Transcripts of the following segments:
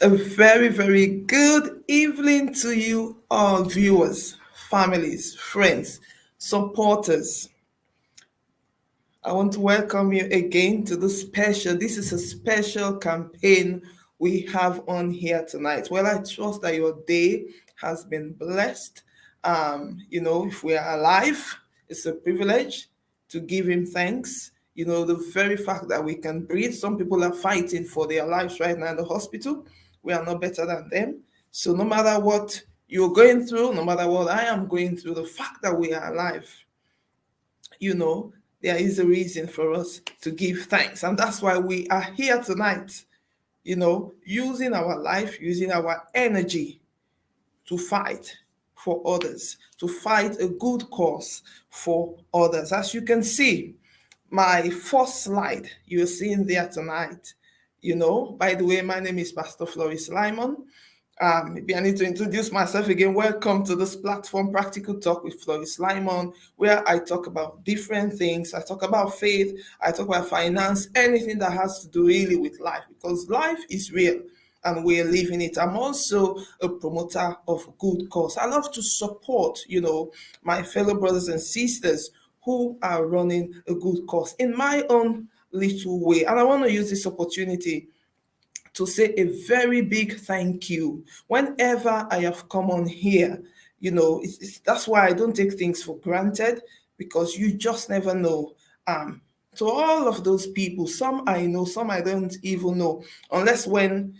A very, very good evening to you all, viewers, families, friends, supporters. I want to welcome you again to this is a special campaign we have on here tonight. Well, I trust that your day has been blessed. If we are alive, it's a privilege to give him thanks. The very fact that we can breathe, some people are fighting for their lives right now in the hospital. We are not better than them. So no matter what you're going through, no matter what I am going through, the fact that we are alive, you know, there is a reason for us to give thanks. And that's why we are here tonight, using our life, using our energy to fight for others, to fight a good cause for others. As you can see, my first slide you're seeing there tonight, by the way, my name is Pastor Floris Lyman. Maybe I need to introduce myself again. Welcome to this platform, Practical Talk with Floris Lyman, where I talk about different things. I talk about faith, I talk about finance, anything that has to do really with life, because life is real and we're living it. I'm also a promoter of good cause. I love to support, my fellow brothers and sisters who are running a good cause in my own little way. And I want to use this opportunity to say a very big thank you. Whenever I have come on here, that's why I don't take things for granted, because you just never know. To all of those people, some I know, some I don't even know, unless when,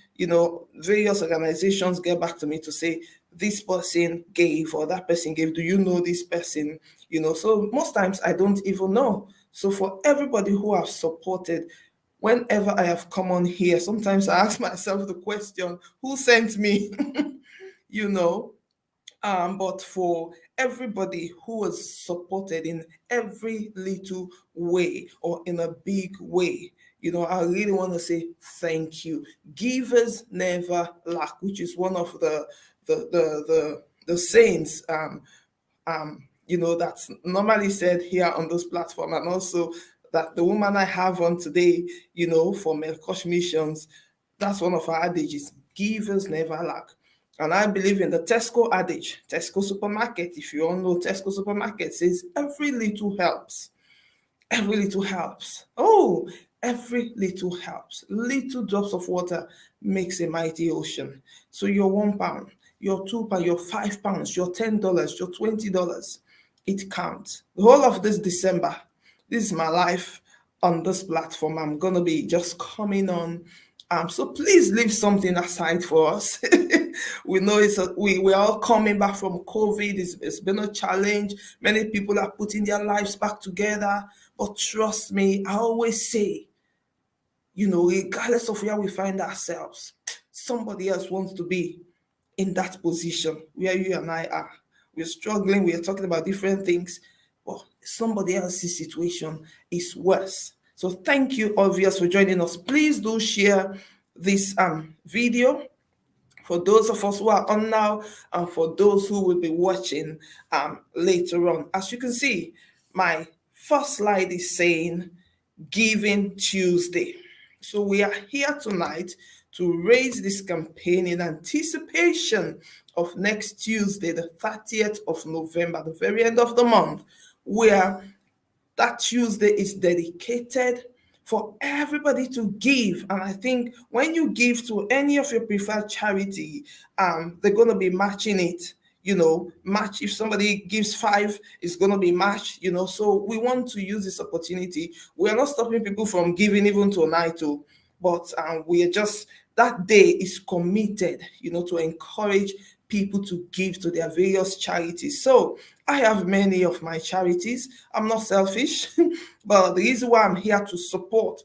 various organizations get back to me to say, this person gave or that person gave, do you know this person? So most times I don't even know. So for everybody who have supported, whenever I have come on here, sometimes I ask myself the question, who sent me? you know, but for everybody who was supported in every little way or in a big way, I really want to say thank you. Givers never lack, which is one of the sayings that's normally said here on this platform, and also that the woman I have on today, for Melqosh missions, that's one of our adages: givers never lack. And I believe in the Tesco adage, Tesco supermarket. If you all know Tesco supermarket, says every little helps. Every little helps. Oh, every little helps. Little drops of water makes a mighty ocean. So your £1, your £2, your £5, your $10, your $20, it counts. The whole of this December, this is my life on this platform. I'm gonna be just coming on. So please leave something aside for us. We know we're all coming back from COVID. It's been a challenge. Many people are putting their lives back together. But trust me, I always say, regardless of where we find ourselves, somebody else wants to be in that position where you and I are. We're struggling, we're talking about different things, but somebody else's situation is worse. So thank you, all viewers, for joining us. Please do share this video for those of us who are on now and for those who will be watching later on. As you can see, my first slide is saying Giving Tuesday. So we are here tonight to raise this campaign in anticipation of next Tuesday, the 30th of November, the very end of the month, where that Tuesday is dedicated for everybody to give. And I think when you give to any of your preferred charity, they're going to be matching it. Match. If somebody gives 5, it's going to be matched. So we want to use this opportunity. We are not stopping people from giving even to Naito, but we are just, that day is committed, to encourage people to give to their various charities. So I have many of my charities. I'm not selfish, but the reason why I'm here to support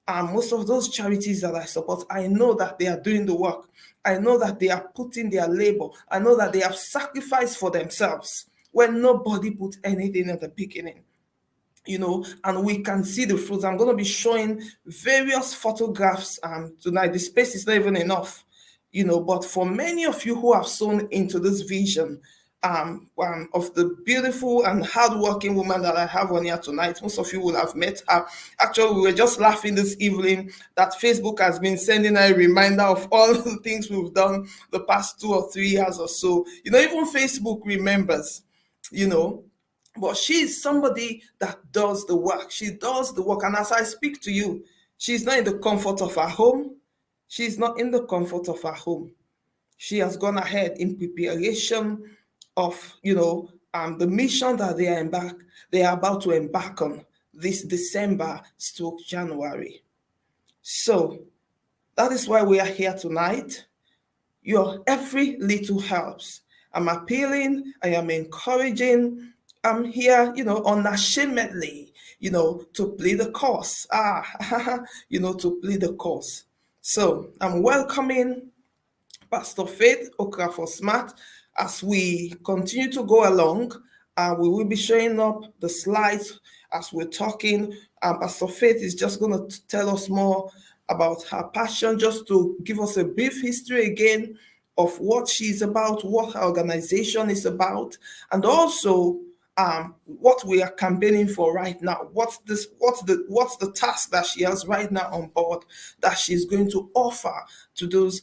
most of those charities that I support, I know that they are doing the work. I know that they are putting their labor. I know that they have sacrificed for themselves when nobody put anything at the beginning. And we can see the fruits. I'm going to be showing various photographs tonight. The space is not even enough, but for many of you who have sown into this vision, of the beautiful and hardworking woman that I have on here tonight. Most of you will have met her. Actually, we were just laughing this evening that Facebook has been sending a reminder of all the things we've done the past 2 or 3 years or so. Even Facebook remembers, you know. But she is somebody that does the work. She does the work. And as I speak to you, she's not in the comfort of her home. She's not in the comfort of her home. She has gone ahead in preparation of the mission that they are about to embark on this December stroke January. So that is why we are here tonight. Your every little helps. I'm appealing, I am encouraging. I'm here, unashamedly, to play the cause. To play the cause. So I'm welcoming Pastor Faith Okafor Smart. As we continue to go along, we will be showing up the slides as we're talking. Pastor Faith is just going to tell us more about her passion, just to give us a brief history again of what she's about, what her organization is about, and also what we are campaigning for right now. What's the task that she has right now on board that she's going to offer to those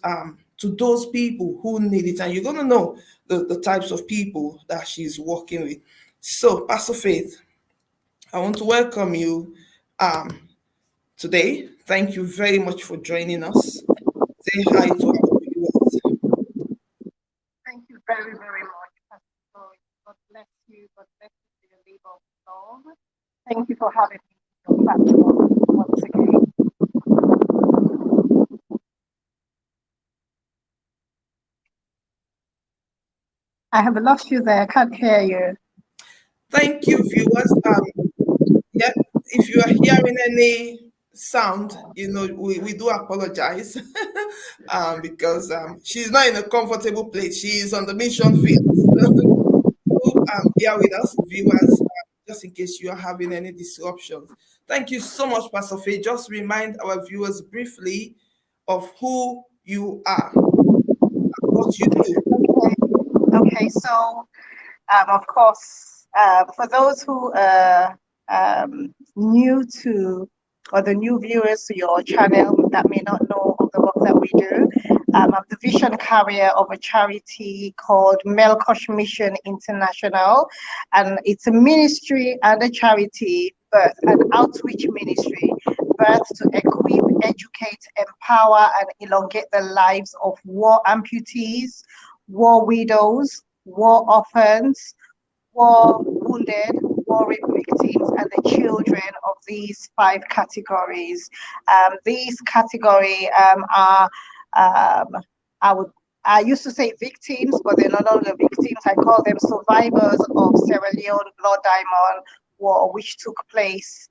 people who need it. And you're going to know the types of people that she's working with. So, Pastor Faith, I want to welcome you today. Thank you very much for joining us. Say hi to our viewers. Thank you very, very much, Pastor Joy. God bless you. God bless you for your labor of love. Thank you for having me on your platform once again. I have lost you there. I can't hear you. Thank you, viewers. Yeah, if you are hearing any sound, we do apologize because she's not in a comfortable place. She is on the mission field. So, bear with us, viewers, just in case you are having any disruptions. Thank you so much, Pastor Faye. Just remind our viewers briefly of who you are, what you do. Okay, so of course, for those who are new to, or the new viewers to your channel that may not know of the work that we do, I'm the vision carrier of a charity called Melqosh Mission International, and it's a ministry and a charity, birth an outreach ministry, birth to equip, educate, empower, and elongate the lives of war amputees, war widows, war orphans, war wounded, war rape victims, and the children of these five categories. These category are, I would. I used to say victims, but they're not only victims. I call them survivors of Sierra Leone Blood Diamond War, which took place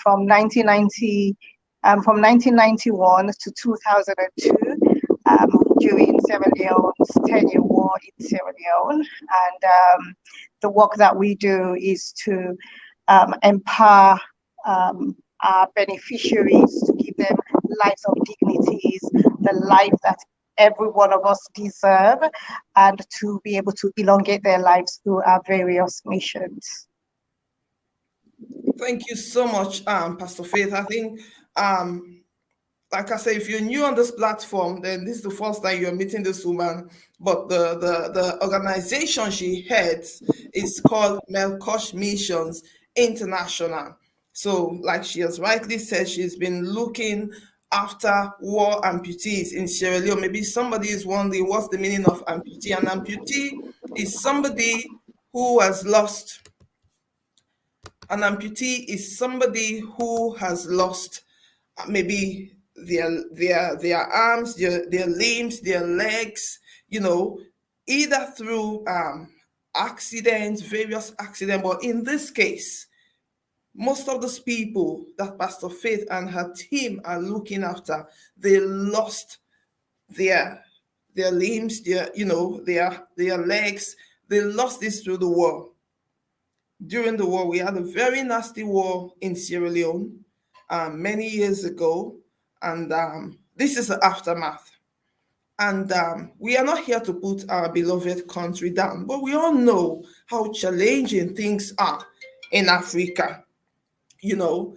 from 1990, from 1991 to 2002. During Sierra Leone's 10-year war in Sierra Leone. And the work that we do is to empower our beneficiaries, to give them lives of dignities, the life that every one of us deserve, and to be able to elongate their lives through our various missions. Thank you so much, Pastor Faith. I think like I say, if you're new on this platform, then this is the first time you're meeting this woman. But the organization she heads is called Melqosh Missions International. So, like she has rightly said, she's been looking after war amputees in Sierra Leone. Maybe somebody is wondering what's the meaning of amputee. An amputee is somebody who has lost. An amputee is somebody who has lost maybe their arms, their limbs, their legs, either through accidents, various accidents. But in this case, most of those people that Pastor Faith and her team are looking after, they lost their limbs, their legs. They lost this through the war. During the war, we had a very nasty war in Sierra Leone many years ago, and this is the aftermath. And we are not here to put our beloved country down, but we all know how challenging things are in Africa. You know,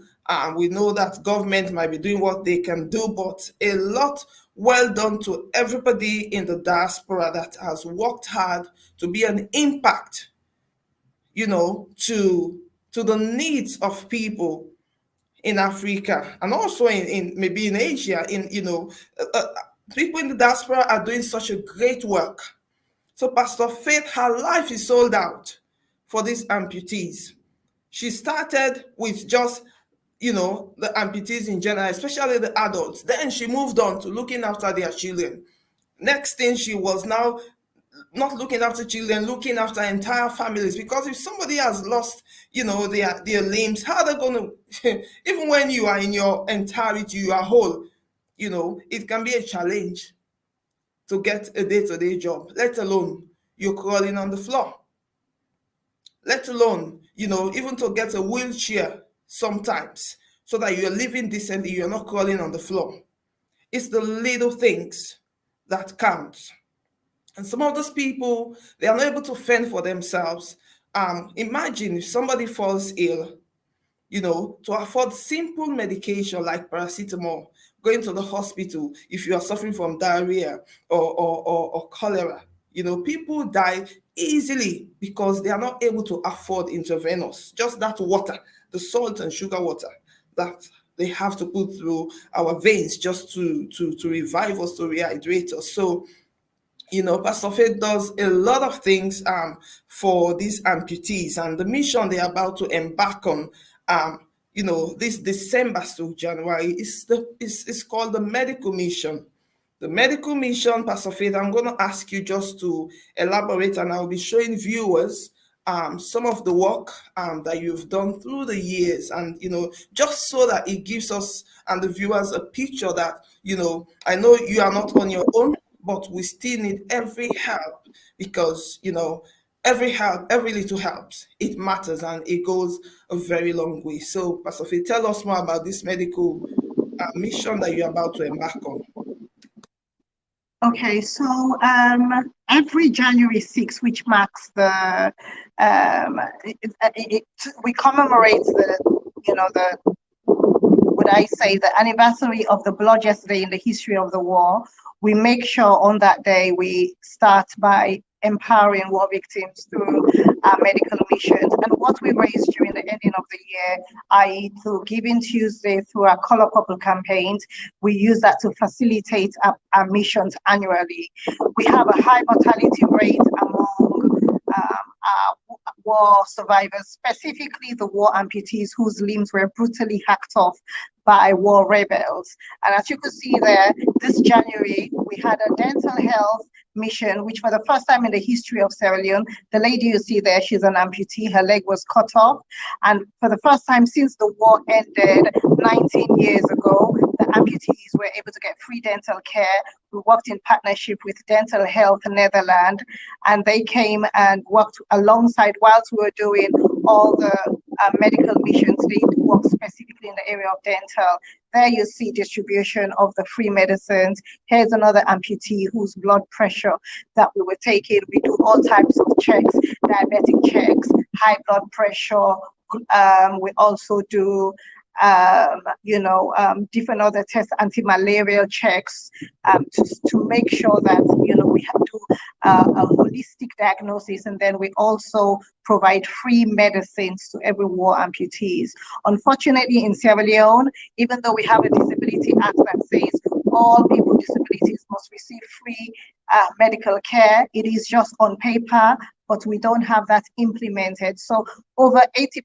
we know that government might be doing what they can do, but a lot well done to everybody in the diaspora that has worked hard to be an impact, to the needs of people in Africa, and also in maybe in Asia. People in the diaspora are doing such a great work. So Pastor Faith, her life is sold out for these amputees. She started with just, the amputees in general, especially the adults. Then she moved on to looking after their children. Next thing, she was now not looking after children, looking after entire families. Because if somebody has lost, their limbs, how are they going to, even when you are in your entirety, you are whole, it can be a challenge to get a day-to-day job, let alone you're crawling on the floor. Let alone, even to get a wheelchair sometimes, so that you're living decently, you're not crawling on the floor. It's the little things that count. And some of those people, they are not able to fend for themselves. Imagine if somebody falls ill, to afford simple medication like paracetamol, going to the hospital if you are suffering from diarrhea or cholera. People die easily because they are not able to afford intravenous, just that water, the salt and sugar water that they have to put through our veins just to revive us, to rehydrate us. So Pastor Faith does a lot of things for these amputees, and the mission they're about to embark on, this December to January is called the medical mission. The medical mission, Pastor Faith, I'm going to ask you just to elaborate, and I'll be showing viewers some of the work that you've done through the years, and just so that it gives us and the viewers a picture that I know you are not on your own, but we still need every help, because every help, every little helps, it matters, and it goes a very long way. So Pastor Faith, tell us more about this medical mission that you're about to embark on. Okay, so every January 6th, which marks the we commemorate the anniversary of the bloodiest day in the history of the war. We make sure on that day we start by empowering war victims through our medical missions, and what we raise during the ending of the year, i.e. through Giving Tuesday, through our Color Purple campaigns, we use that to facilitate our missions annually. We have a high mortality rate among our war survivors, specifically the war amputees whose limbs were brutally hacked off by war rebels. And as you could see there, this January, we had a dental health mission, which for the first time in the history of Sierra Leone, the lady you see there, she's an amputee, her leg was cut off. And for the first time since the war ended 19 years ago, the amputees were able to get free dental care. We worked in partnership with Dental Health Netherlands, and they came and worked alongside whilst we were doing all the medical missions. They work specifically in the area of dental. There you see distribution of the free medicines. Here's another amputee whose blood pressure that we were taking. We do all types of checks, diabetic checks, high blood pressure. We also do different other tests, anti-malarial checks, to make sure that we have to a holistic diagnosis, and then we also provide free medicines to every war amputees. Unfortunately, in Sierra Leone, even though we have a disability act that says all people with disabilities must receive free medical care, it is just on paper, but we don't have that implemented. So over 80%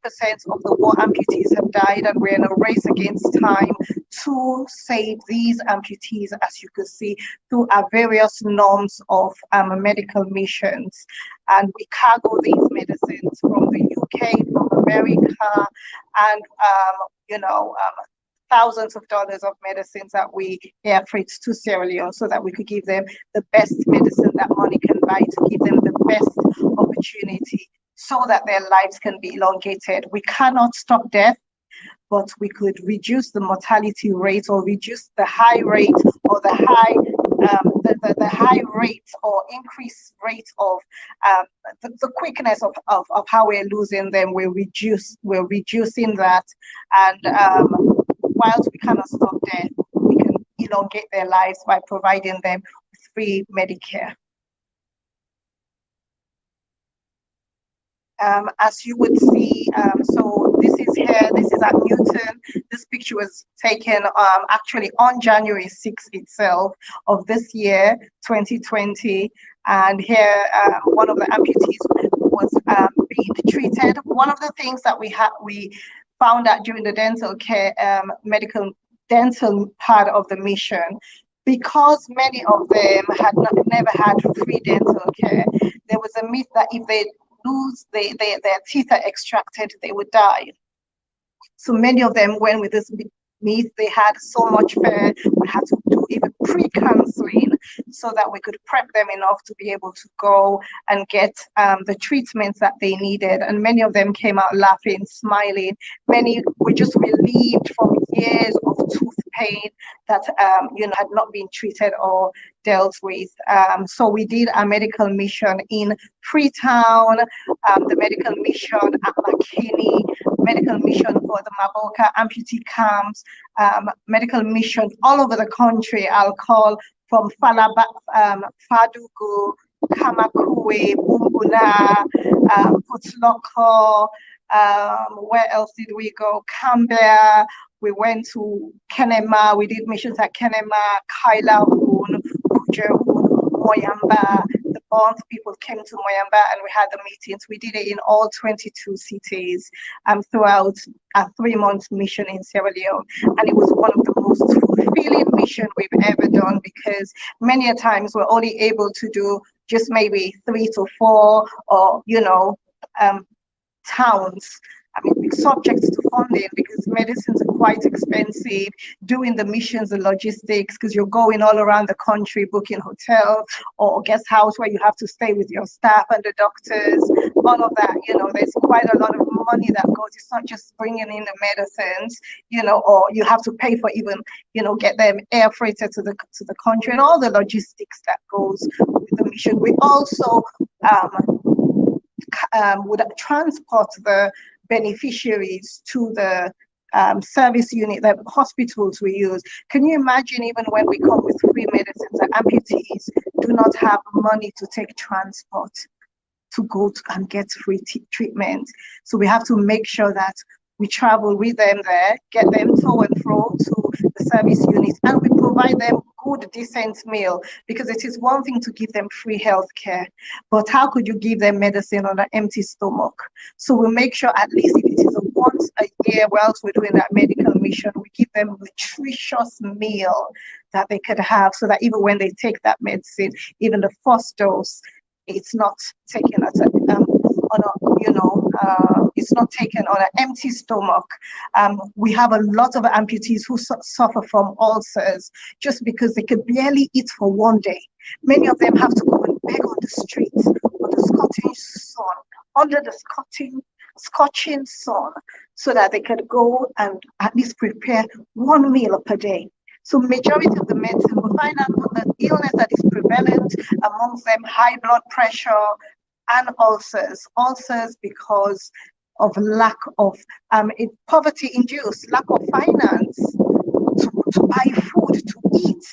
of the war amputees have died, and we're in a race against time to save these amputees, as you could see, through our various norms of medical missions. And we cargo these medicines from the UK, from America, and thousands of dollars of medicines that we air freight to Sierra Leone, so that we could give them the best medicine that money can buy, to give them the best opportunity so that their lives can be elongated. We cannot stop death, but we could reduce the mortality rate, or reduce the high rate or the high the high rate or increased rate of the quickness of how we're losing them. We're reducing that, and whilst we cannot stop death, we can elongate their lives by providing them with free Medicare. As you would see, so this is at Newton. This picture was taken actually on January 6th itself of this year, 2020. And here, one of the amputees was being treated. One of the things that we found out during the dental care, dental part of the mission, because many of them had never had free dental care, there was a myth that if they lose their teeth are extracted, they would die. So many of them went with this myth. They had so much fear. We had to do even pre-counseling so that we could prep them enough to be able to go and get the treatments that they needed. And many of them came out laughing, smiling. Many were just relieved from years of tooth pain that had not been treated or dealt with. So we did a medical mission in Freetown, the medical mission at McKinney, medical mission for the Maboka amputee camps, medical mission all over the country. I'll call from Falaba, Fadugu, Kamakue, Bumbuna, Putloko, where else did we go? Canberra. We went to Kenema. We did missions at Kenema, Kailahun, Kujerun, Moyamba. The Bond people came to Moyamba and we had the meetings. We did it in all 22 cities throughout a 3-month mission in Sierra Leone. And it was one of the most fulfilling missions we've ever done, because many a times we're only able to do just maybe 3 to 4 or, towns. I mean, subject to funding, because medicines are quite expensive, doing the missions, the logistics, because you're going all around the country, booking hotel or guest house where you have to stay with your staff and the doctors, all of that, there's quite a lot of money that goes. It's not just bringing in the medicines, or you have to pay for even, get them air freighted to the country and all the logistics that goes with the mission. We also would transport the beneficiaries to the service unit, the hospitals we use. Can you imagine, even when we come with free medicines, the amputees do not have money to take transport to go to and get free treatment. So we have to make sure that we travel with them there, get them to and fro to the service unit, and we provide them good, decent meal, because it is one thing to give them free health care, but how could you give them medicine on an empty stomach? So we make sure, at least if it is a once a year whilst we're doing that medical mission, we give them nutritious meal that they could have, so that even when they take that medicine, even the first dose, it's not taken at it's not taken on an empty stomach. We have a lot of amputees who suffer from ulcers just because they could barely eat for one day. Many of them have to go and beg on the streets, on the scorching sun, under the scorching sun, so that they could go and at least prepare one meal per day. So majority of the medicine, we find out the illness that is prevalent amongst them, high blood pressure and ulcers because of lack of poverty induced, lack of finance to buy food to eat.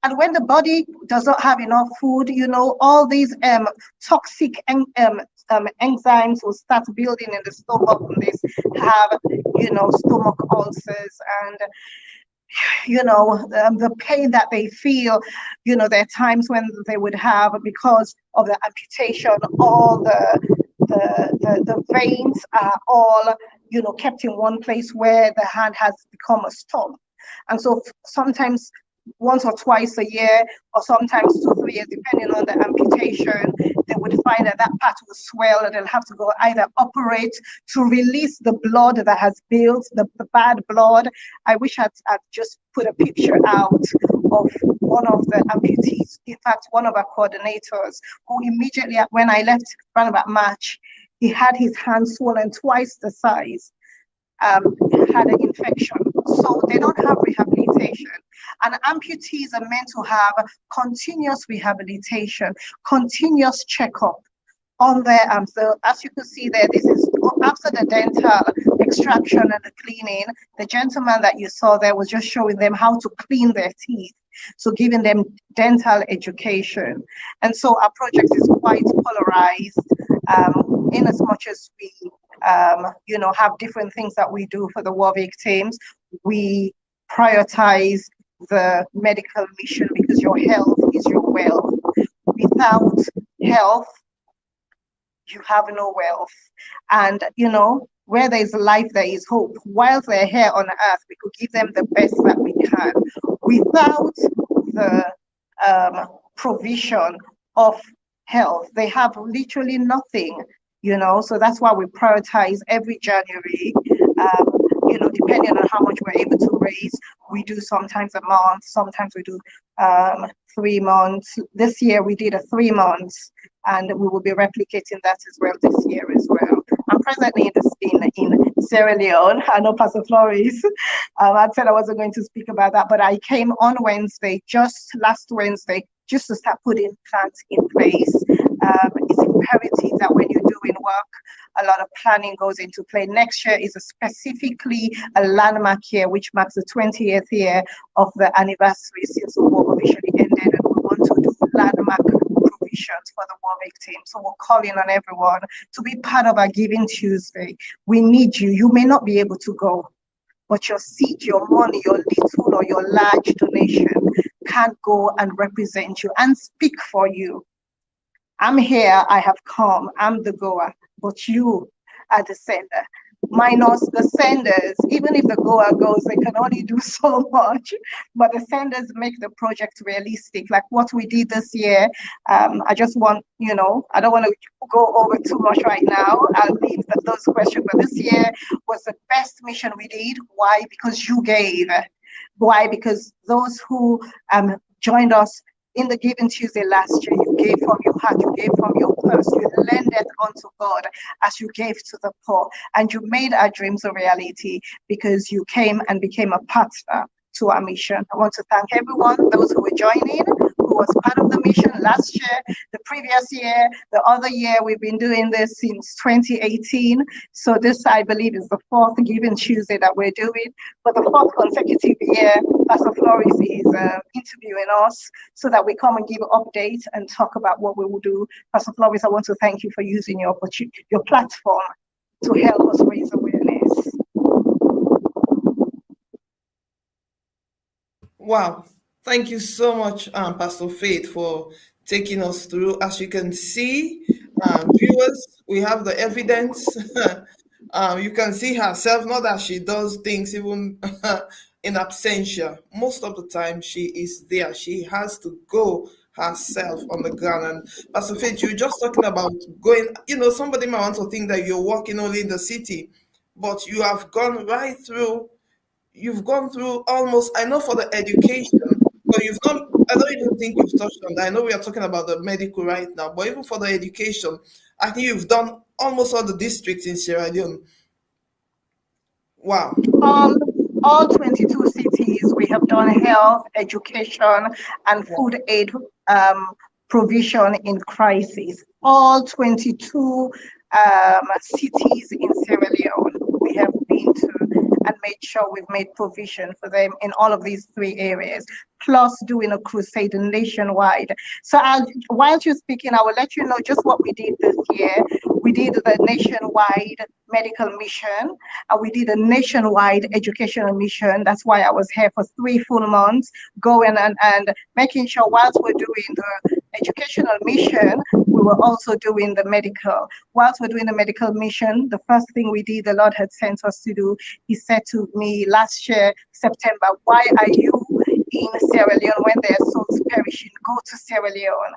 And when the body does not have enough food, all these toxic enzymes will start building in the stomach, and they have, stomach ulcers, and the pain that they feel. There are times when they would have, because of the amputation, all the veins are all, kept in one place where the hand has become a stump. And so sometimes once or twice a year, or sometimes 2 or 3 years, depending on the amputation, they would find that part will swell, and they'll have to go either operate to release the blood that has built, the bad blood. I wish I'd just put a picture out of one of the amputees, in fact, one of our coordinators, who immediately, when I left around about March, he had his hand swollen twice the size. Had an infection, so they don't have rehabilitation. And amputees are meant to have continuous rehabilitation, continuous checkup on their arms. So as you can see there, this is after the dental extraction and the cleaning. The gentleman that you saw there was just showing them how to clean their teeth, so giving them dental education. And so our project is quite polarized, in as much as we have different things that we do for the war victims. We prioritize the medical mission because your health is your wealth. Without health, you have no wealth. And where there is life, there is hope. While they're here on earth, we could give them the best that we can. Without the provision of health, they have literally nothing. So that's why we prioritize every January. Depending on how much we're able to raise, we do sometimes a month, sometimes we do 3 months. This year we did a 3 months, and we will be replicating that as well this year as well. I'm presently in Sierra Leone. I know Pastor Flores, I said I wasn't going to speak about that, but I came on Wednesday, just last Wednesday, just to start putting plans in place. It's imperative that when you're doing work, a lot of planning goes into play. Next year is specifically a landmark year, which marks the 20th year of the anniversary since the war officially ended, and we want to do landmark provisions for the war victims. So we're calling on everyone to be part of our Giving Tuesday. We need you. You may not be able to go, but your seed, your money, your little or your large donation can go and represent you and speak for you. I'm here, I have come, I'm the goer, but you are the sender. Minus the senders, even if the goer goes, they can only do so much, but the senders make the project realistic. Like what we did this year, I just want, I don't want to go over too much right now. I'll leave those questions, but this year was the best mission we did. Why? Because you gave. Why? Because those who joined us in the Giving Tuesday last year, you gave from your heart, you gave from your purse, you lended unto God as you gave to the poor, and you made our dreams a reality because you came and became a partner to our mission. I want to thank everyone, those who were joining, who was part of the mission last year, the previous year, the other year. We've been doing this since 2018. So this, I believe, is the 4th Giving Tuesday that we're doing. For the 4th consecutive year, Pastor Flores is interviewing us so that we come and give updates and talk about what we will do. Pastor Flores, I want to thank you for using your platform to help us raise awareness. Wow. Thank you so much, Pastor Faith, for taking us through. As you can see, viewers, we have the evidence. You can see herself, not that she does things even in absentia. Most of the time, she is there. She has to go herself on the ground. And Pastor Faith, you're just talking about going, somebody might want to think that you're walking only in the city, but you have gone right through. You've gone through almost, I know for the education, but you've not, I don't even think you've touched on that. I know we are talking about the medical right now, but even for the education, I think you've done almost all the districts in Sierra Leone. Wow. All 22 cities, we have done health, education, and food aid provision in crisis. All 22 cities in Sierra Leone, we have been to and made sure we've made provision for them in all of these 3 areas, plus doing a crusade nationwide. So while you're speaking, I will let you know just what we did this year. We did the nationwide medical mission, and we did a nationwide educational mission. That's why I was here for 3 full months, going and making sure whilst we're doing the educational mission, we were also doing the medical. Whilst we're doing the medical mission, the first thing we did, the Lord had sent us to do, He said to me last year, September, why are you in Sierra Leone when there are souls perishing? Go to Sierra Leone.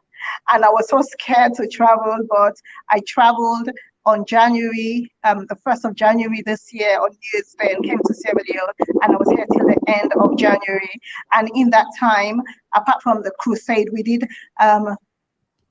And I was so scared to travel, but I traveled on January, the 1st of January this year, on New Year's Day, and came to Sierra Leone, and I was here till the end of January. And in that time, apart from the crusade, we did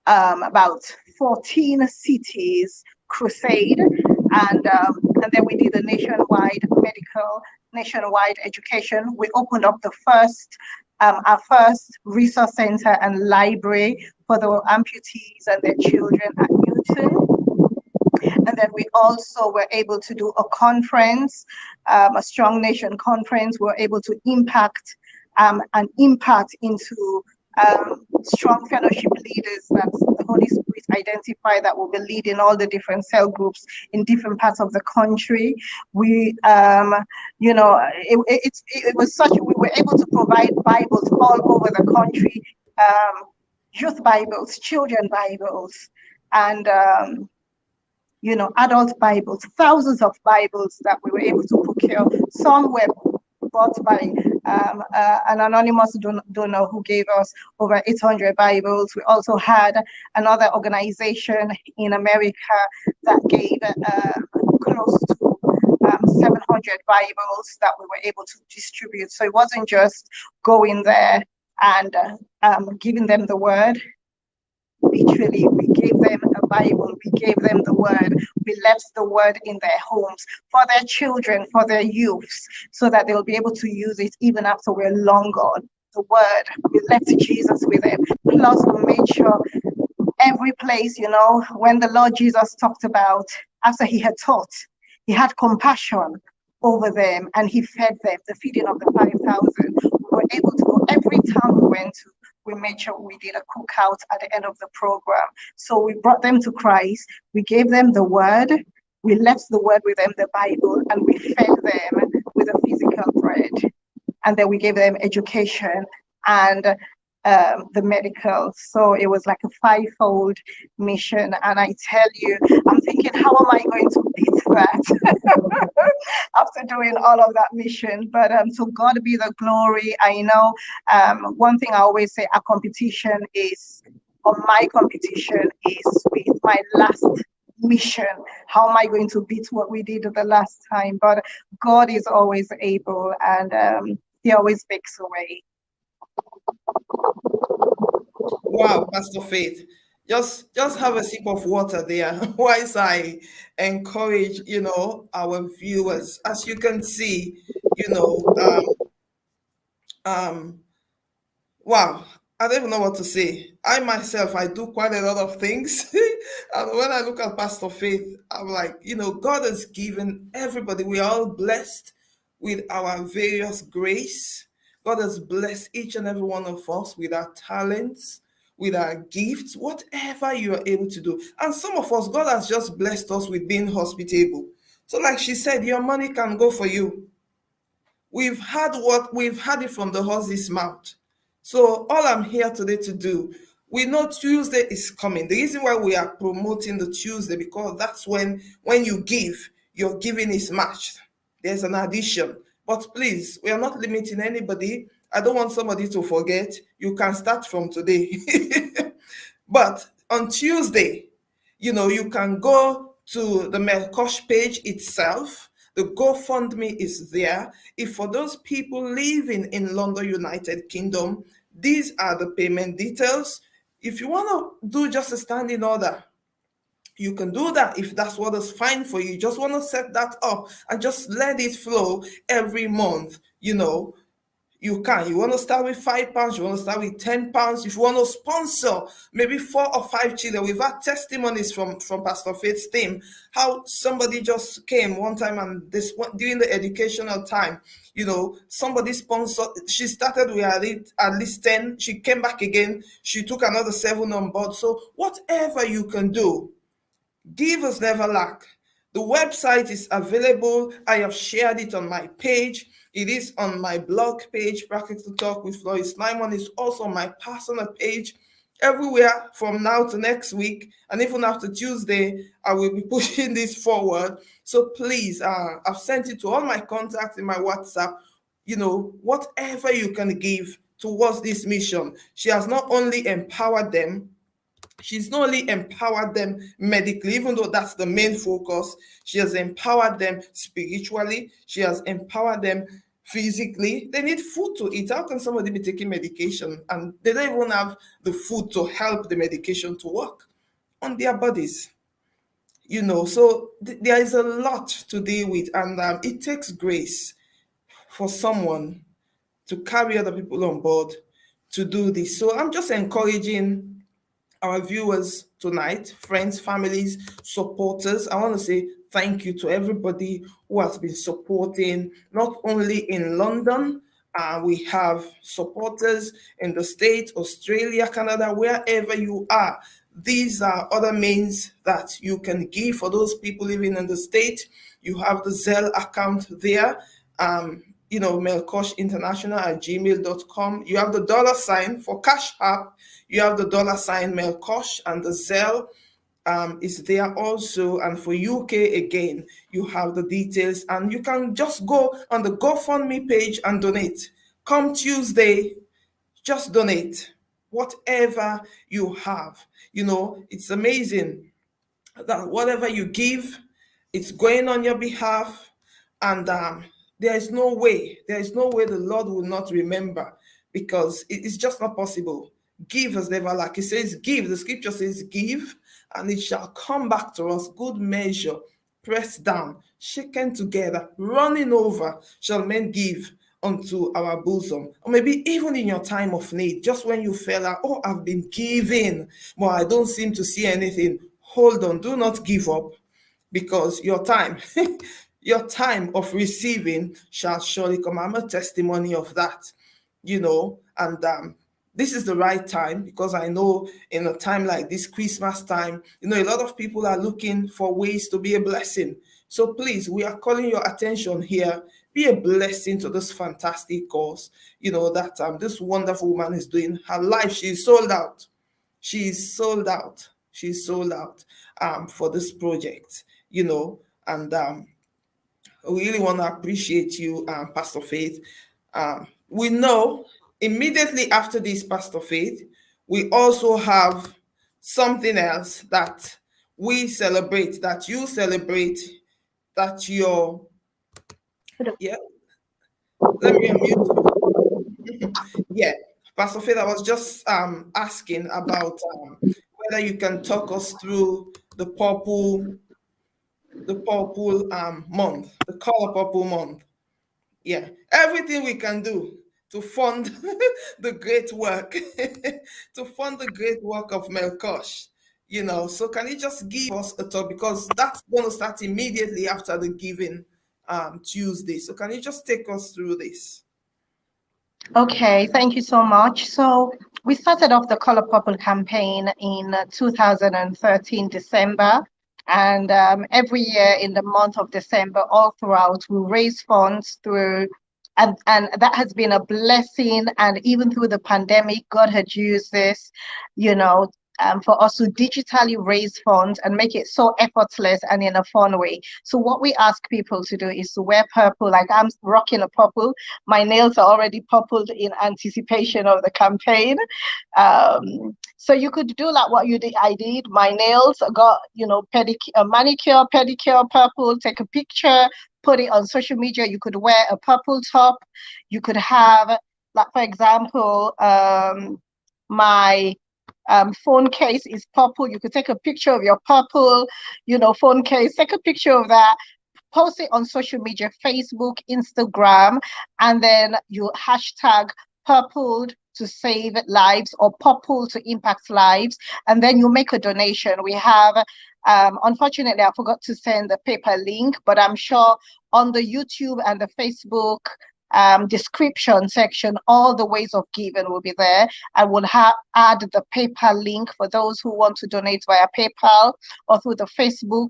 about 14 cities crusade, and then we did a nationwide medical, nationwide education. We opened up the first our first resource center and library for the amputees and their children at Newton. And then we also were able to do a conference, a Strong Nation conference. We were able to impact and impact into strong fellowship leaders that the Holy Spirit identified that will be leading all the different cell groups in different parts of the country. We, it was such, we were able to provide Bibles all over the country, youth Bibles, children Bibles, and adult Bibles, thousands of Bibles that we were able to procure. Some were bought by an anonymous donor who gave us over 800 Bibles. We also had another organization in America that gave close to 700 Bibles that we were able to distribute. So it wasn't just going there and giving them the word. Literally, we gave them a Bible, we gave them the word, we left the word in their homes for their children, for their youths, so that they'll be able to use it even after we're long gone. The word, we left Jesus with them. Plus, we made sure every place, when the Lord Jesus talked about, after he had taught, he had compassion over them and he fed them, the feeding of the 5,000. We were able to go every town we went to. We made sure we did a cookout at the end of the program. So we brought them to Christ. We gave them the word. We left the word with them, the Bible, and we fed them with a physical bread. And then we gave them education and the medical. So it was like a fivefold mission. And I tell you, I'm thinking, how am I going to beat that after doing all of that mission? But to God be the glory. I know one thing I always say, our competition is, or my competition is with my last mission. How am I going to beat what we did the last time? But God is always able, and he always makes a way. Wow, Pastor Faith. Just have a sip of water there whilst I encourage, our viewers. As you can see, you know, um, wow, I don't even know what to say. I myself, I do quite a lot of things. And when I look at Pastor Faith, I'm like, God has given everybody, we are all blessed with our various grace. God has blessed each and every one of us with our talents, with our gifts, whatever you are able to do. And some of us, God has just blessed us with being hospitable. So, like she said, your money can go for you. We've had it from the horse's mouth. So all I'm here today to do, we know Tuesday is coming. The reason why we are promoting the Tuesday, because that's when you give, your giving is matched. There's an addition. But please, we are not limiting anybody. I don't want somebody to forget. You can start from today. But on Tuesday, you can go to the Melqosh page itself. The GoFundMe is there. If for those people living in London, United Kingdom, these are the payment details. If you want to do just a standing order, you can do that if that's what is fine for you. Just want to set that up and just let it flow every month. You can. You want to start with £5, you want to start with £10. If you want to sponsor maybe 4 or 5 children, we've had testimonies from Pastor Faith's team, how somebody just came one time and this during the educational time, somebody sponsored. She started with at least 10. She came back again. She took another 7 on board. So whatever you can do, givers never lack. The website is available. I have shared it on my page. It is on my blog page, Practical Talk with Lois Lyman. It's also on my personal page. Everywhere from now to next week, and even after Tuesday, I will be pushing this forward. So please, I've sent it to all my contacts in my WhatsApp. Whatever you can give towards this mission. She has not only empowered them, she's not only empowered them medically, even though that's the main focus. She has empowered them spiritually. She has empowered them physically. They need food to eat. How can somebody be taking medication and they don't even have the food to help the medication to work on their bodies? So there is a lot to deal with, and it takes grace for someone to carry other people on board to do this. So I'm just encouraging our viewers tonight, friends, families, supporters. I want to say thank you to everybody who has been supporting, not only in London. We have supporters in the States, Australia, Canada, wherever you are. These are other means that you can give for those people living in the States. You have the Zelle account there. Melqosh International at gmail.com. You have the $ for Cash App. You have the $ Melqosh, and the Zelle is there also. And for UK again, you have the details, and you can just go on the GoFundMe page and donate. Come Tuesday, just donate whatever you have. It's amazing that whatever you give, it's going on your behalf, and there is no way the Lord will not remember, because it's just not possible. Give as never lack. It says give. The scripture says give, and it shall come back to us. Good measure, pressed down, shaken together, running over, shall men give unto our bosom. Or maybe even in your time of need, just when you feel like, oh, I've been giving, but I don't seem to see anything. Hold on, do not give up, because your time, your time of receiving shall surely come. I'm a testimony of that, and this is the right time, because I know in a time like this, Christmas time, a lot of people are looking for ways to be a blessing. So please, we are calling your attention here. Be a blessing to this fantastic cause, that this wonderful woman is doing. Her life, she's sold out. She's sold out. She's sold out for this project, and we really want to appreciate you, Pastor Faith. We know immediately after this, Pastor Faith, we also have something else that we celebrate, that you celebrate, that you're, yeah, let me unmute. Yeah, Pastor Faith, I was just asking about whether you can talk us through the purple month, the color purple month. Yeah, everything we can do to fund the great work, to fund the great work of Melqosh. So can you just give us a talk, because that's going to start immediately after the giving Tuesday. So can you just take us through this? Okay, thank you so much. So we started off the Color Purple campaign in 2013 December, and every year in the month of December, all throughout, we raise funds through, and that has been a blessing. And even through the pandemic, God had used this, for us to digitally raise funds and make it so effortless and in a fun way. So what we ask people to do is to wear purple. Like I'm rocking a purple. My nails are already purpled in anticipation of the campaign. So you could do like what you did. I did. My nails got, manicure, pedicure, purple. Take a picture, put it on social media. You could wear a purple top. You could have, like, for example, my phone case is purple. You could take a picture of your purple, phone case, take a picture of that, post it on social media, Facebook, Instagram, and then you hashtag purpled to save lives or purple to impact lives, and then you make a donation. We have, unfortunately, I forgot to send the paper link, but I'm sure on the YouTube and the Facebook description section, all the ways of giving will be there. I will add the PayPal link for those who want to donate via PayPal or through the Facebook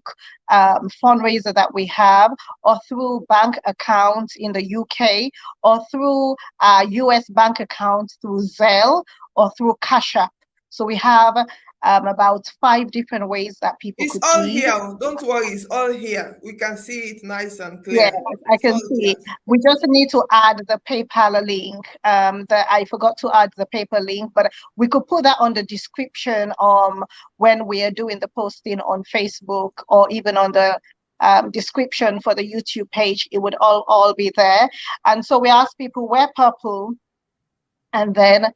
fundraiser that we have, or through bank accounts in the UK, or through US bank accounts through Zelle, or through Cash App. So we have about 5 different ways that people It's could all give. here. Don't worry, it's all here. We can see it nice and Yes, clear. I It's can all see. here. We just need to add the PayPal link. That I forgot to add the PayPal link, but we could put that on the description when we are doing the posting on Facebook, or even on the description for the YouTube page. It would all be there. And so we ask people, wear purple, and then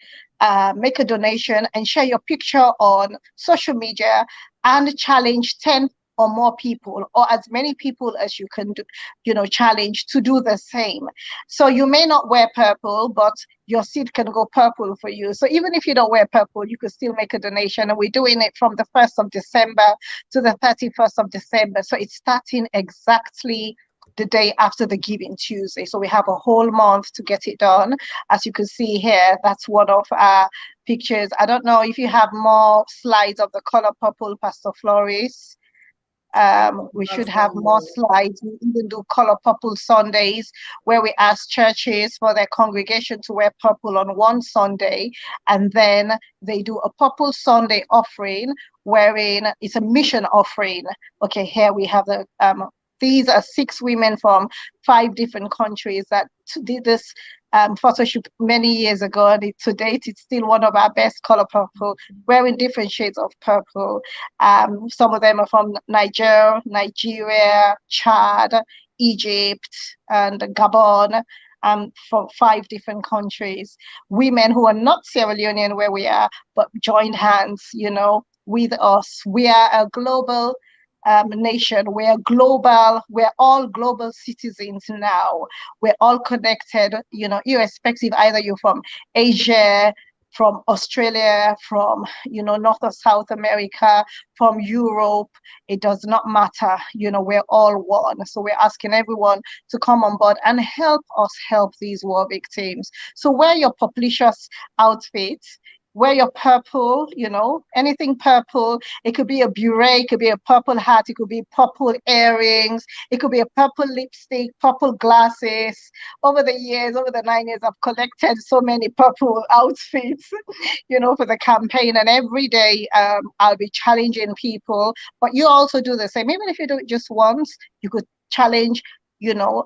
make a donation and share your picture on social media, and challenge 10 or more people, or as many people as you can do, challenge to do the same. So you may not wear purple, but your seed can go purple for you. So even if you don't wear purple, you could still make a donation. And we're doing it from the 1st of December to the 31st of December. So it's starting exactly the day after the Giving Tuesday. So we have a whole month to get it done. As you can see here, that's one of our pictures. I don't know if you have more slides of the color purple, Pastor Flores. We should have more slides. We even do color purple Sundays, where we ask churches for their congregation to wear purple on one Sunday, and then they do a purple Sunday offering, wherein it's a mission offering. Okay, here we have the these are 6 women from 5 different countries that did this photo shoot many years ago, and to date it's still one of our best color purple, wearing different shades of purple. Some of them are from Nigeria, Chad, Egypt, and Gabon, from 5 different countries. Women who are not Sierra Leonean where we are, but joined hands, with us. We are a global nation. We're global. We're all global citizens now. We're all connected, irrespective, either you're from Asia, from Australia, from, North or South America, from Europe. It does not matter. We're all one. So we're asking everyone to come on board and help us help these war victims. So wear your publicious outfits. Wear your purple, anything purple. It could be a beret, it could be a purple hat, it could be purple earrings, it could be a purple lipstick, purple glasses. Over the 9 years, I've collected so many purple outfits, for the campaign. And every day I'll be challenging people. But you also do the same. Even if you do it just once, you could challenge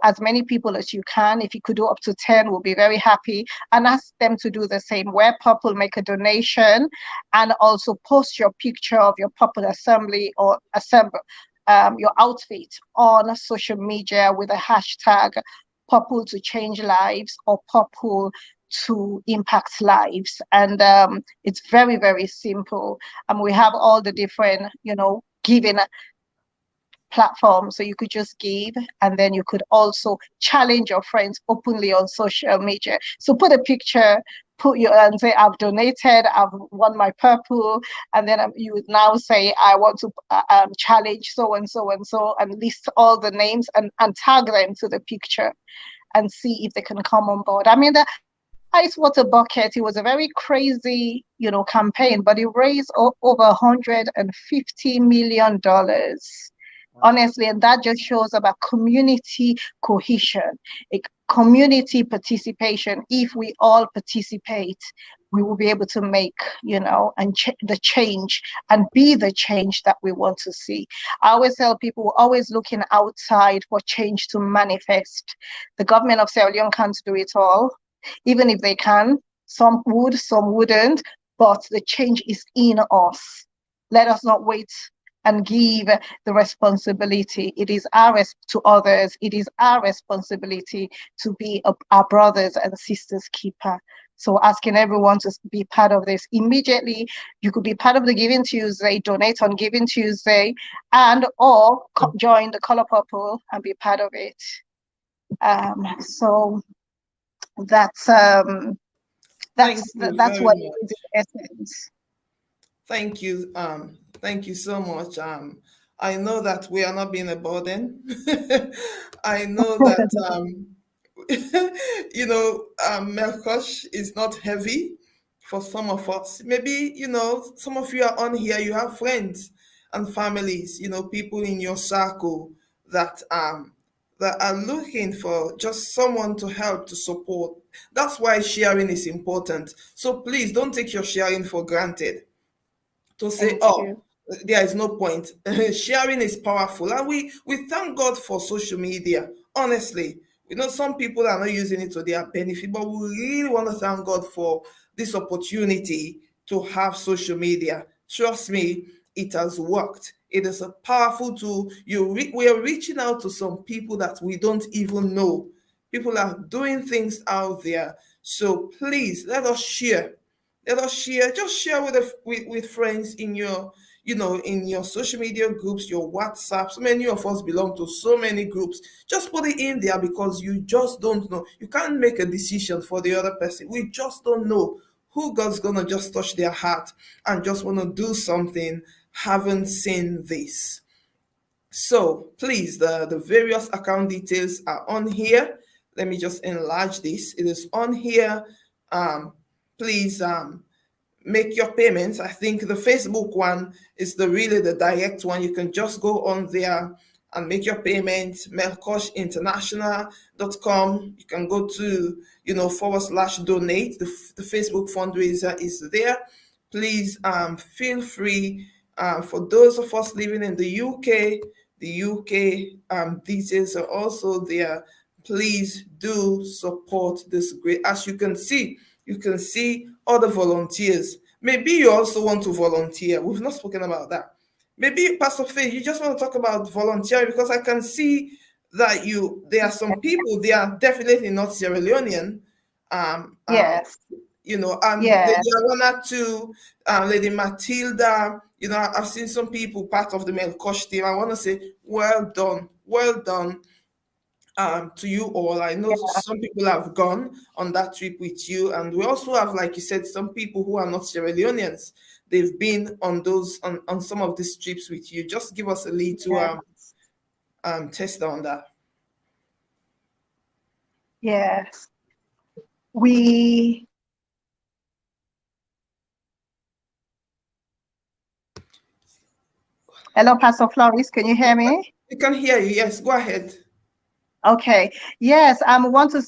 as many people as you can. If you could do up to 10, we'll be very happy. And ask them to do the same. Wear purple, make a donation, and also post your picture of your purple assembly or your outfit on social media with a hashtag purple to change lives or purple to impact lives. And it's very, very simple. And we have all the different, giving platform, so you could just give, and then you could also challenge your friends openly on social media. So put a picture, and say, I've donated, I've won my purple, and then you would now say, I want to challenge so and so and so, and list all the names and tag them to the picture and see if they can come on board. I mean, the ice water bucket, it was a very crazy campaign, but it raised over $150 million, honestly. And that just shows about community cohesion, community participation. If we all participate, we will be able to make, and the change and be the change that we want to see. I always tell people, we're always looking outside for change to manifest. The government of Sierra Leone can't do it all. Even if they can, some would, some wouldn't, but the change is in us. Let us not wait and give the responsibility. It is to others. It is our responsibility to be our brothers and sisters keeper. So asking everyone to be part of this. Immediately, you could be part of the Giving Tuesday, donate on Giving Tuesday, or join the Color Purple and be part of it. So that's what it is in essence. Thank you. Thank you so much. I know that we are not being a burden. I know that Melqosh is not heavy for some of us. Maybe, some of you are on here, you have friends and families, people in your circle that are looking for just someone to help, to support. That's why sharing is important. So please don't take your sharing for granted, to say, there is no point. Sharing is powerful. And we thank God for social media. Honestly, some people are not using it to their benefit, but we really want to thank God for this opportunity to have social media. Trust me, it has worked. It is a powerful tool. We are reaching out to some people that we don't even know. People are doing things out there. So please let us share. Let us share. Just share with friends in your in your social media groups, your WhatsApp. So many of us belong to so many groups. Just put it in there, because you just don't know. You can't make a decision for the other person. We just don't know who God's gonna just touch their heart and just want to do something, haven't seen this. So please, the various account details are on here. Let me just enlarge this. It is on here. Please make your payments. I think the Facebook one is really the direct one. You can just go on there and make your payments. melqoshinternational.com. You can go to /donate. The Facebook fundraiser is there. Please feel free. For those of us living in the UK details are also there. Please do support this great. As you can see, other volunteers. Maybe you also want to volunteer. We've not spoken about that. Maybe, Pastor Faye, you just want to talk about volunteering, because I can see that there are some people, they are definitely not Sierra Leonean. Yes. And Yes. there are one or two, Lady Matilda, I've seen some people part of the Melqosh team. I want to say, well done to you all. I know some people have gone on that trip with you, and we also have, like you said, some people who are not Sierra Leoneans. They've been on on some of these trips with you. Just give us a little test on that. Yes. Hello, Pastor Floris, can you hear me? We can hear you. Yes, go ahead. Okay. Yes, I want to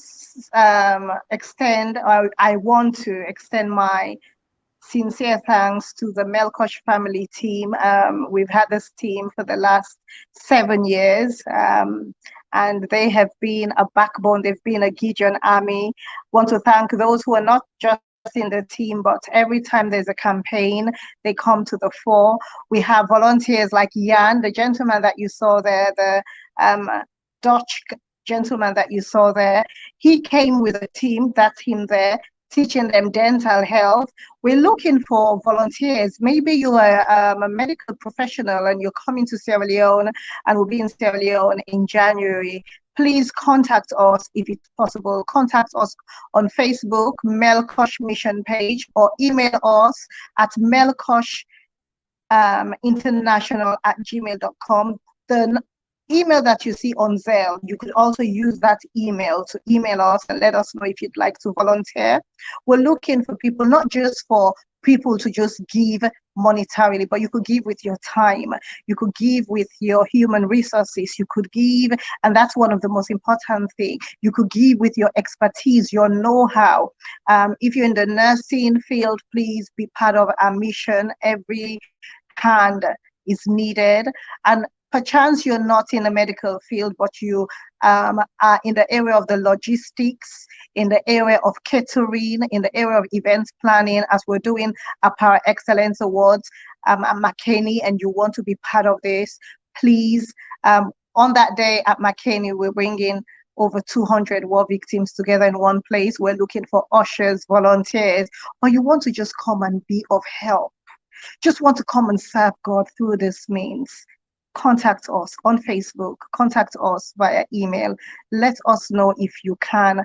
extend my sincere thanks to the Melqosh family team. We've had this team for the last 7 years, and they have been a backbone. They've been a Gideon army. Want to thank those who are not just in the team, but every time there's a campaign, they come to the fore. We have volunteers like Jan, the gentleman that you saw there, the Dutch gentleman that you saw there. He came with a team, that's him there, teaching them dental health. We're looking for volunteers. Maybe you are a medical professional and you're coming to Sierra Leone and will be in Sierra Leone in January. Please contact us if it's possible. Contact us on Facebook, Melqosh Mission page, or email us at melqoshinternational@gmail.com. The email that you see on Zelle, you could also use that email to email us and let us know if you'd like to volunteer. We're looking for people, not just for people to just give monetarily, but you could give with your time, you could give with your human resources, you could give, and that's one of the most important things, you could give with your expertise, your know-how. If you're in the nursing field, please be part of our mission. Every hand is needed. And perchance you're not in the medical field, but you are in the area of the logistics, in the area of catering, in the area of events planning, as we're doing our Power Excellence Awards at McKinney, and you want to be part of this, please, on that day at McKinney, we're bringing over 200 war victims together in one place. We're looking for ushers, volunteers, or you want to just come and be of help, just want to come and serve God through this means. Contact us on Facebook, contact us via email. Let us know if you can,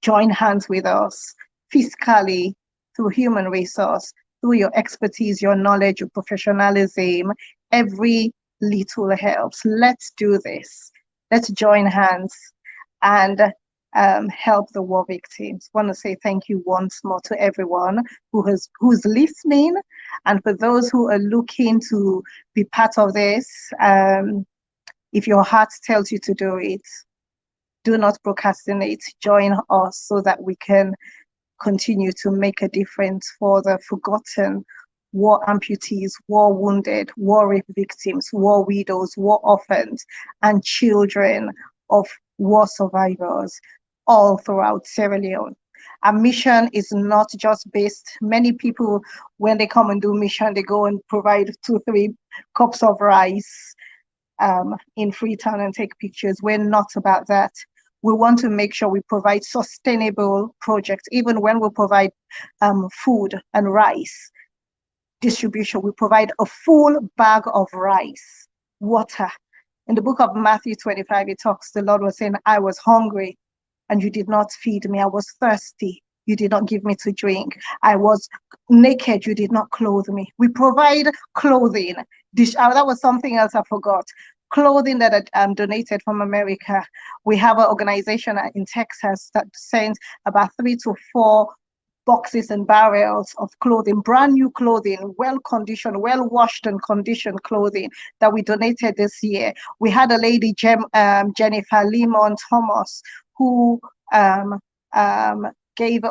join hands with us fiscally, through human resource, through your expertise, your knowledge, your professionalism. Every little helps. Let's do this. Let's join hands and help the war victims. I want to say thank you once more to everyone who's listening, and for those who are looking to be part of this. If your heart tells you to do it, do not procrastinate. Join us so that we can continue to make a difference for the forgotten war amputees, war wounded, war rape victims, war widows, war orphans, and children of war survivors all throughout Sierra Leone. Our mission is not just based, many people, when they come and do mission, they go and provide 2-3 cups of rice in Freetown and take pictures. We're not about that. We want to make sure we provide sustainable projects, even when we provide food and rice. distribution. We provide a full bag of rice, water. In the book of Matthew 25, it talks, the Lord was saying, I was hungry and you did not feed me. I was thirsty. You did not give me to drink. I was naked. You did not clothe me. We provide clothing. That was something else I forgot. Clothing that I donated from America. We have an organization in Texas that sends about 3 to 4 boxes and barrels of clothing, brand new clothing, well-conditioned, well-washed and conditioned clothing that we donated this year. We had a lady, Jennifer Lemon Thomas, who gave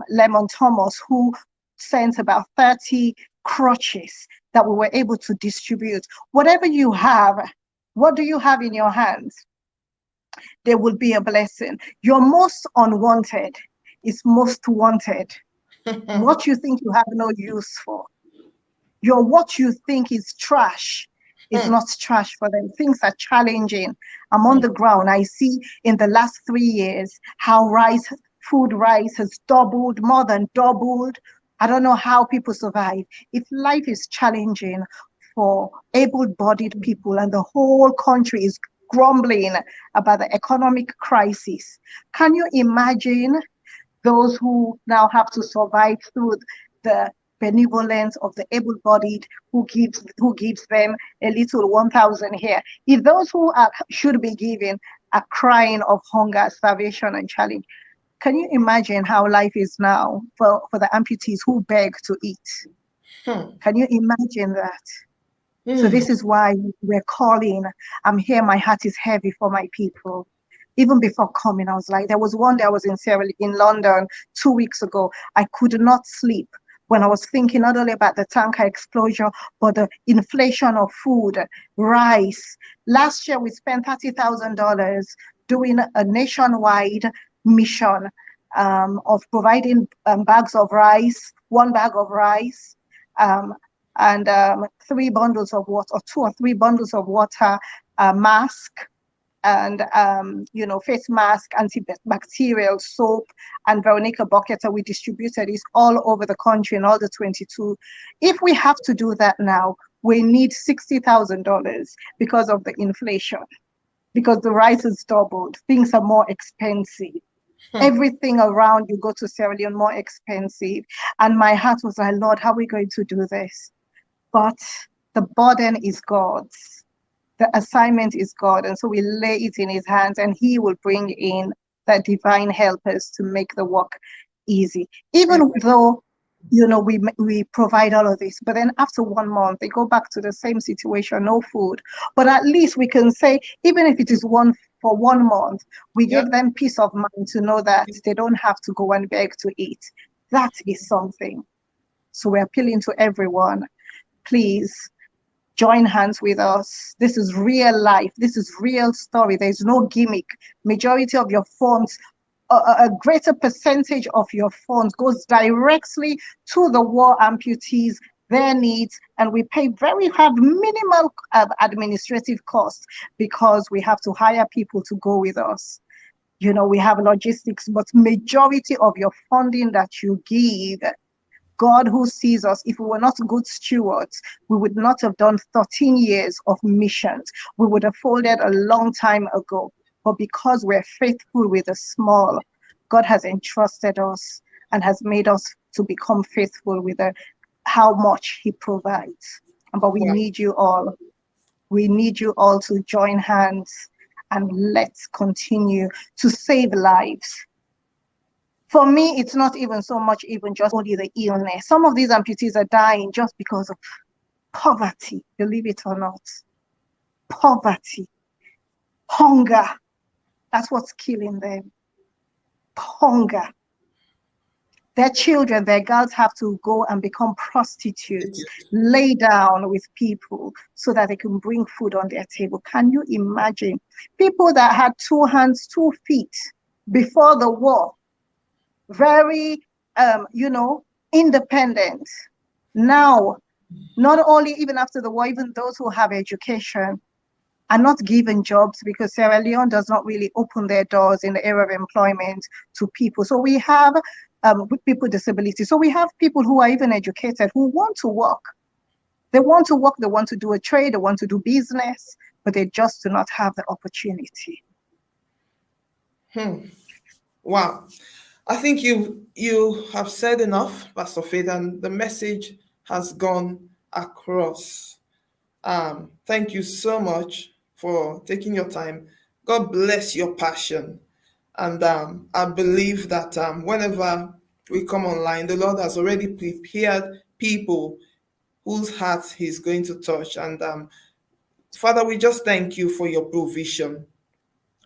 Lemon Thomas, who sent about 30 crutches that we were able to distribute. Whatever you have, what do you have in your hands? There will be a blessing. Your most unwanted is most wanted. What you think you have no use for, what you think is trash is not trash for them. Things are challenging. I'm on the ground. I see in the last 3 years how food rice has doubled, more than doubled. I don't know how people survive. If life is challenging for able-bodied people and the whole country is grumbling about the economic crisis, can you imagine those who now have to survive through the benevolence of the able-bodied who gives them a little 1,000 here? If those who should be giving are crying of hunger, starvation, and challenge, can you imagine how life is now for the amputees who beg to eat? Can you imagine that? So this is why we're calling. I'm here, my heart is heavy for my people. Even before coming, I was like, there was one day I was in London 2 weeks ago. I could not sleep when I was thinking not only about the tanker explosion, but the inflation of food, rice. Last year, we spent $30,000 doing a nationwide mission of providing bags of rice, 1 bag of rice, and 3 bundles of water, or 2 or 3 bundles of water, mask, and face mask, antibacterial soap, and Veronica buckets. And we distributed this all over the country in all the 22. If we have to do that now, we need $60,000 because of the inflation, because the rice has doubled, things are more expensive. Everything around you go to Sierra Leone more expensive. And my heart was like, Lord, how are we going to do this? But the burden is God's. The assignment is God. And so we lay it in his hands, and he will bring in the divine helpers to make the work easy. Even though, we provide all of this, but then after 1 month, they go back to the same situation, no food. But at least we can say, even if it is for 1 month, we give them peace of mind to know that they don't have to go and beg to eat. That is something. So we're appealing to everyone. Please join hands with us. This is real life. This is real story. There's no gimmick. Majority of your funds, a greater percentage of your funds goes directly to the war amputees, their needs, and we have minimal administrative costs because we have to hire people to go with us. We have logistics, but majority of your funding that you give, God who sees us, if we were not good stewards, we would not have done 13 years of missions. We would have folded a long time ago. But because we're faithful with the small, God has entrusted us and has made us to become faithful with how much he provides. But we need you all. We need you all to join hands and let's continue to save lives. For me, it's not even so much just only the illness. Some of these amputees are dying just because of poverty, believe it or not. Poverty, hunger, that's what's killing them. Hunger. Their children, their girls have to go and become prostitutes, lay down with people so that they can bring food on their table. Can you imagine? People that had 2 hands, 2 feet before the war, very, independent. Now, not only even after the war, even those who have education are not given jobs because Sierra Leone does not really open their doors in the area of employment to people. So we have with people with disabilities. So we have people who are even educated who want to work. They want to work, they want to do a trade, they want to do business, but they just do not have the opportunity. Wow. I think you have said enough, Pastor Faith, and the message has gone across. Thank you so much for taking your time. God bless your passion. And I believe that whenever we come online, the Lord has already prepared people whose hearts He's going to touch. And Father, we just thank you for your provision.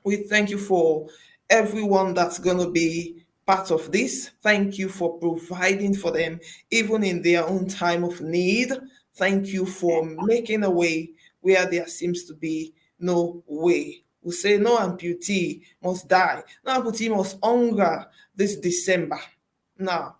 We thank you for everyone that's going to be part of this. Thank you for providing for them, even in their own time of need. Thank you for making a way where there seems to be no way. We say no amputee must die, no amputee must hunger this December. Now,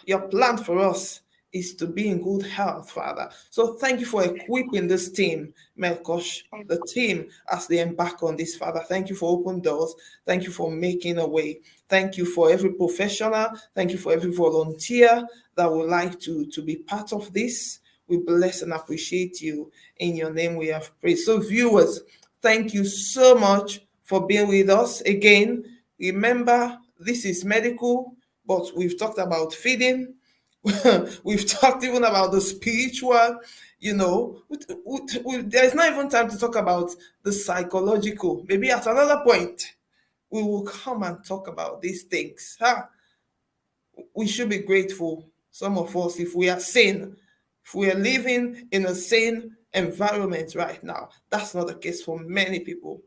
your plan for us is to be in good health, Father. So thank you for equipping this team, Melqosh, the team, as they embark on this, Father. Thank you for open doors. Thank you for making a way. Thank you for every professional. Thank you for every volunteer that would like to be part of this. We bless and appreciate you. In your name we have prayed. So viewers, thank you so much for being with us. Again, remember, this is medical, but we've talked about feeding. We've talked even about the spiritual, there's not even time to talk about the psychological. Maybe at another point, we will come and talk about these things. We should be grateful, some of us, if we are sane, if we are living in a sane environment right now. That's not the case for many people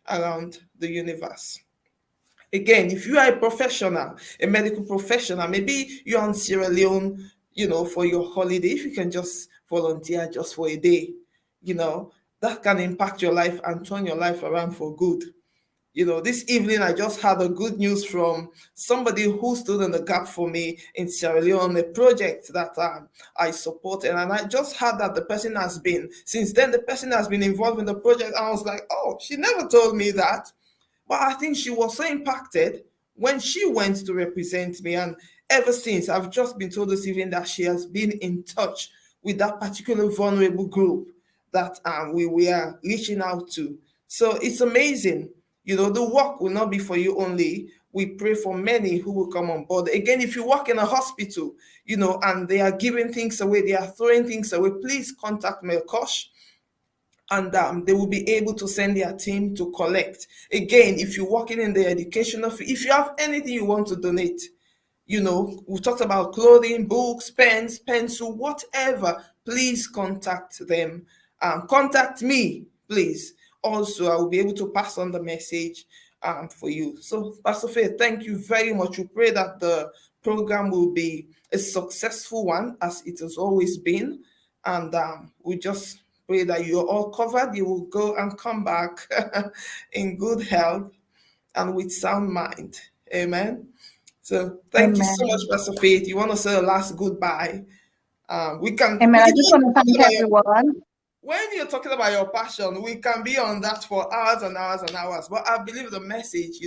around the universe. Again, if you are a professional, a medical professional, maybe you're on Sierra Leone, for your holiday, if you can just volunteer just for a day, that can impact your life and turn your life around for good. This evening I just had a good news from somebody who stood in the gap for me in Sierra Leone, a project that I supported, and I just heard that since then the person has been involved in the project. And I was like, oh, she never told me that. But I think she was so impacted when she went to represent me. And ever since, I've just been told this evening that she has been in touch with that particular vulnerable group that we are reaching out to. So it's amazing. The work will not be for you only. We pray for many who will come on board. Again, if you work in a hospital, and they are giving things away, they are throwing things away, please contact Melqosh, and they will be able to send their team to collect. Again, if you're working in the educational field, if you have anything you want to donate, we talked about clothing, books, pens, pencil, whatever, please contact them. Contact me, please. Also, I will be able to pass on the message for you. So, Pastor Faith, thank you very much. We pray that the program will be a successful one, as it has always been. And we just pray that you're all covered. You will go and come back in good health and with sound mind. Amen. So thank you so much, Amen. Pastor Faith. You want to say a last goodbye? We can. Amen. We I can just want to thank everyone. when you're talking about your passion, we can be on that for hours and hours and hours. But I believe the message,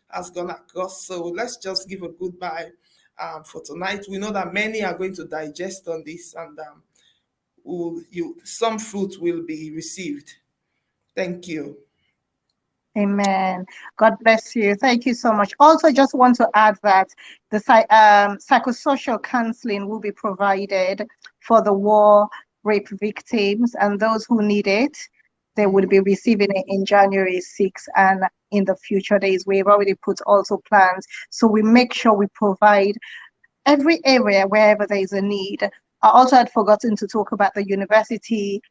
has gone across. So let's just give a goodbye for tonight. We know that many are going to digest on this, and some fruit will be received. Thank you. Amen. God bless you. Thank you so much. Also, just want to add that the psychosocial counseling will be provided for the war rape victims and those who need it. They will be receiving it in January 6th and in the future days. We've already put also plans. So we make sure we provide every area wherever there is a need. I also had forgotten to talk about the university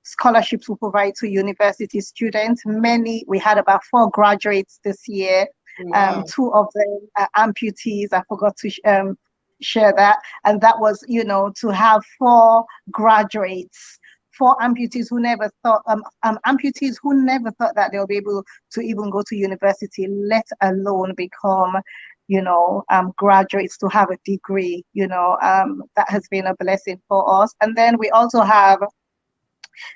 scholarships we provide to university students. We had about 4 graduates this year. Wow. 2 of them are amputees. I forgot to share that. And that was, to have 4 graduates, 4 amputees who never thought, that they'll be able to even go to university, let alone become graduates, to have a degree. That has been a blessing for us. And then we also have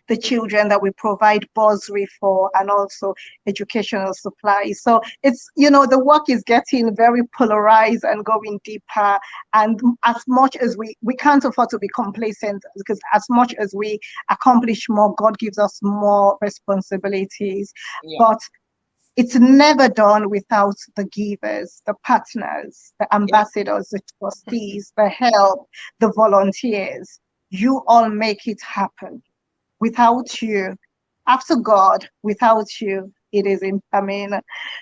the children that we provide bursary for, and also educational supplies. So it's, the work is getting very polarized and going deeper. And as much as we can't afford to be complacent, because as much as we accomplish more, God gives us more responsibilities. Yeah. But it's never done without the givers, the partners, the Yeah. ambassadors, the trustees, the help, the volunteers. You all make it happen. Without you, after God, without you, it is, I mean,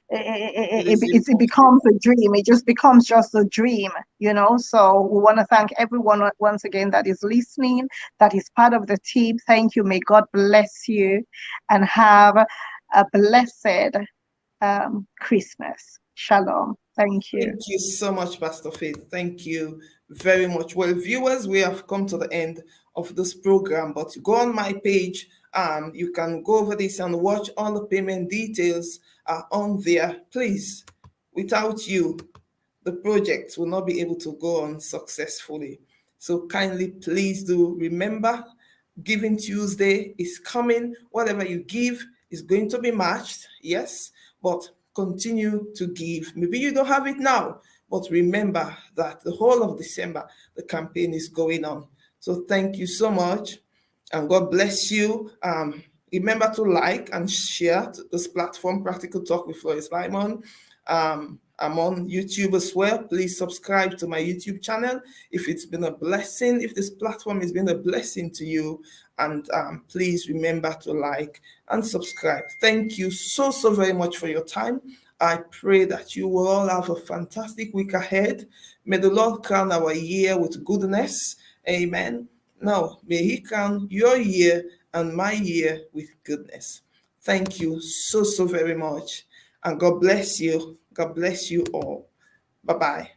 It is it impossible. becomes a dream. It just becomes just a dream. So we want to thank everyone once again that is listening, that is part of the team. Thank you. May God bless you and have a blessed Christmas. Shalom. Thank you. Thank you so much, Pastor Faith. Thank you very much. Well, viewers, we have come to the end of this program, but go on my page. You can go over this and watch all the payment details are on there. Please, without you, the project will not be able to go on successfully. So kindly, please do remember, Giving Tuesday is coming. Whatever you give is going to be matched, yes, but continue to give. Maybe you don't have it now, but remember that the whole of December, the campaign is going on. So thank you so much, and God bless you. Remember to like and share this platform, Practical Talk with Lois Lyman. I'm on YouTube as well. Please subscribe to my YouTube channel if it's been a blessing, if this platform has been a blessing to you. And please remember to like and subscribe. Thank you so very much for your time. I pray that you will all have a fantastic week ahead. May the Lord crown our year with goodness. Amen. Now, may He crown your year and my year with goodness. Thank you so very much. And God bless you. God bless you all. Bye bye.